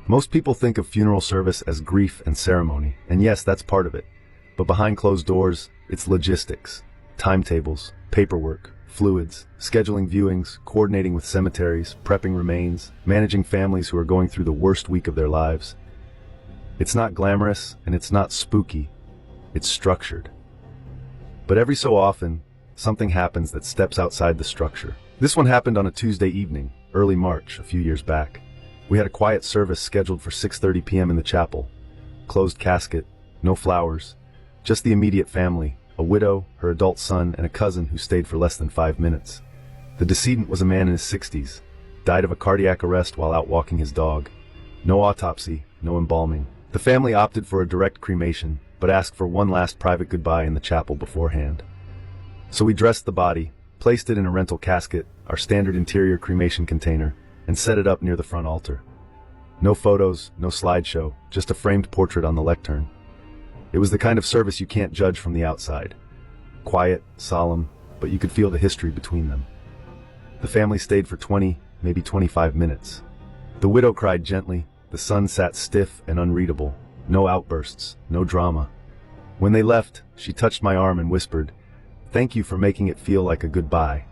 Most people think of funeral service as grief and ceremony, and yes, that's part of it. But behind closed doors, it's logistics, timetables, paperwork, fluids, scheduling viewings, coordinating with cemeteries, prepping remains, managing families who are going through the worst week of their lives. It's not glamorous, and it's not spooky. It's structured. But every so often, something happens that steps outside the structure. This one happened on a Tuesday evening, early March, a few years back. We had a quiet service scheduled for 6:30 p.m. in the chapel. Closed casket, no flowers, just the immediate family, a widow, her adult son, and a cousin who stayed for less than 5 minutes. The decedent was a man in his 60s, died of a cardiac arrest while out walking his dog. No autopsy, no embalming. The family opted for a direct cremation, but asked for one last private goodbye in the chapel beforehand. So we dressed the body, placed it in a rental casket, our standard interior cremation container, and set it up near the front altar. No photos, no slideshow, just a framed portrait on the lectern. It was the kind of service you can't judge from the outside. Quiet, solemn, but you could feel the history between them. The family stayed for 20, maybe 25 minutes. The widow cried gently, the son sat stiff and unreadable. No outbursts, no drama. When they left, she touched my arm and whispered, "Thank you for making it feel like a goodbye."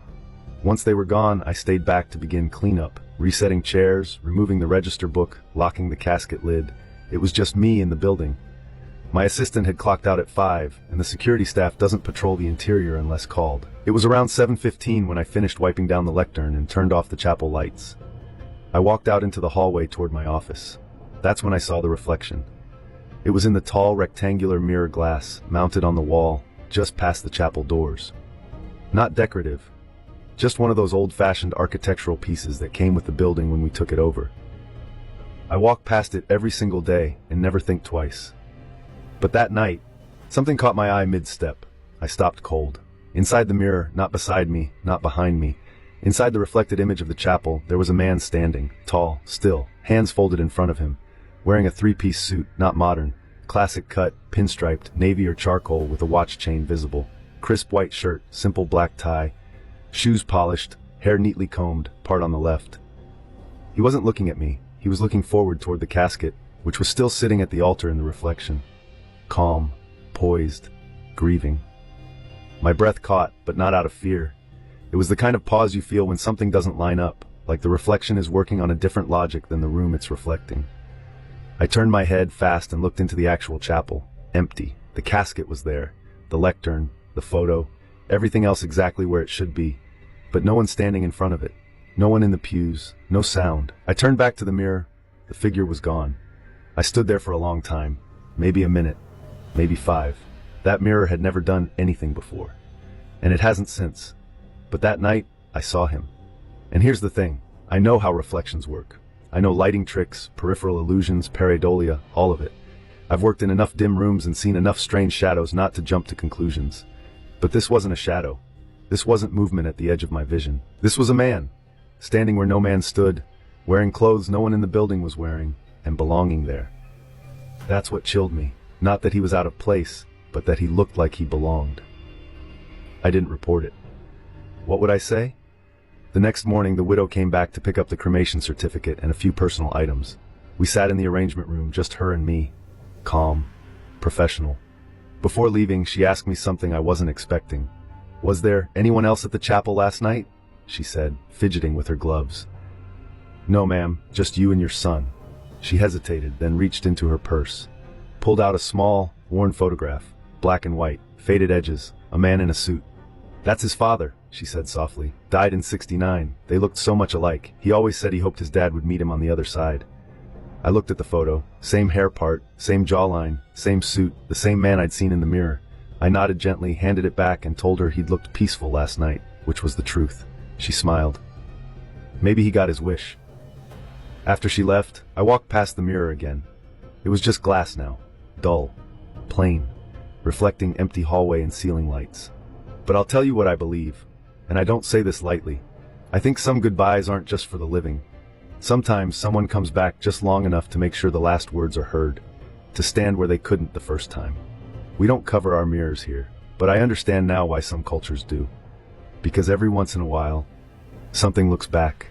Once they were gone, I stayed back to begin cleanup, resetting chairs, removing the register book, locking the casket lid. It was just me in the building. My assistant had clocked out at 5, and the security staff doesn't patrol the interior unless called. It was around 7:15 when I finished wiping down the lectern and turned off the chapel lights. I walked out into the hallway toward my office. That's when I saw the reflection. It was in the tall rectangular mirror glass mounted on the wall just past the chapel doors. Not decorative, just one of those old-fashioned architectural pieces that came with the building when we took it over. I walk past it every single day and never think twice. But that night, something caught my eye mid-step. I stopped cold. Inside the mirror, not beside me, not behind me, inside the reflected image of the chapel, there was a man standing, tall, still, hands folded in front of him, wearing a three-piece suit, not modern, classic cut, pinstriped, navy or charcoal with a watch chain visible, crisp white shirt, simple black tie, shoes polished, hair neatly combed, part on the left. He wasn't looking at me, he was looking forward toward the casket, which was still sitting at the altar in the reflection. Calm, poised, grieving. My breath caught, but not out of fear. It was the kind of pause you feel when something doesn't line up, like the reflection is working on a different logic than the room it's reflecting. I turned my head fast and looked into the actual chapel. Empty. The casket was there, the lectern, the photo, everything else exactly where it should be, but no one standing in front of it. No one in the pews, no sound. I turned back to the mirror. The figure was gone. I stood there for a long time, maybe a minute, maybe 5. That mirror had never done anything before, and it hasn't since. But that night, I saw him. And here's the thing, I know how reflections work. I know lighting tricks, peripheral illusions, pareidolia, all of it. I've worked in enough dim rooms and seen enough strange shadows not to jump to conclusions. But this wasn't a shadow. This wasn't movement at the edge of my vision. This was a man, standing where no man stood, wearing clothes no one in the building was wearing, and belonging there. That's what chilled me. Not that he was out of place, but that he looked like he belonged. I didn't report it. What would I say? The next morning, the widow came back to pick up the cremation certificate and a few personal items. We sat in the arrangement room, just her and me. Calm. Professional. Before leaving, she asked me something I wasn't expecting. "Was there anyone else at the chapel last night?" she said, fidgeting with her gloves. "No, ma'am, just you and your son." She hesitated, then reached into her purse, pulled out a small, worn photograph, black and white, faded edges, a man in a suit. "That's his father," she said softly. "Died in '69. They looked so much alike. He always said he hoped his dad would meet him on the other side." I looked at the photo. Same hair part, same jawline, same suit, the same man I'd seen in the mirror. I nodded gently, handed it back, and told her he'd looked peaceful last night, which was the truth. She smiled. Maybe he got his wish. After she left, I walked past the mirror again. It was just glass now. Dull. Plain. Reflecting empty hallway and ceiling lights. But I'll tell you what I believe, and I don't say this lightly. I think some goodbyes aren't just for the living. Sometimes someone comes back just long enough to make sure the last words are heard, to stand where they couldn't the first time. We don't cover our mirrors here, but I understand now why some cultures do. Because every once in a while, something looks back,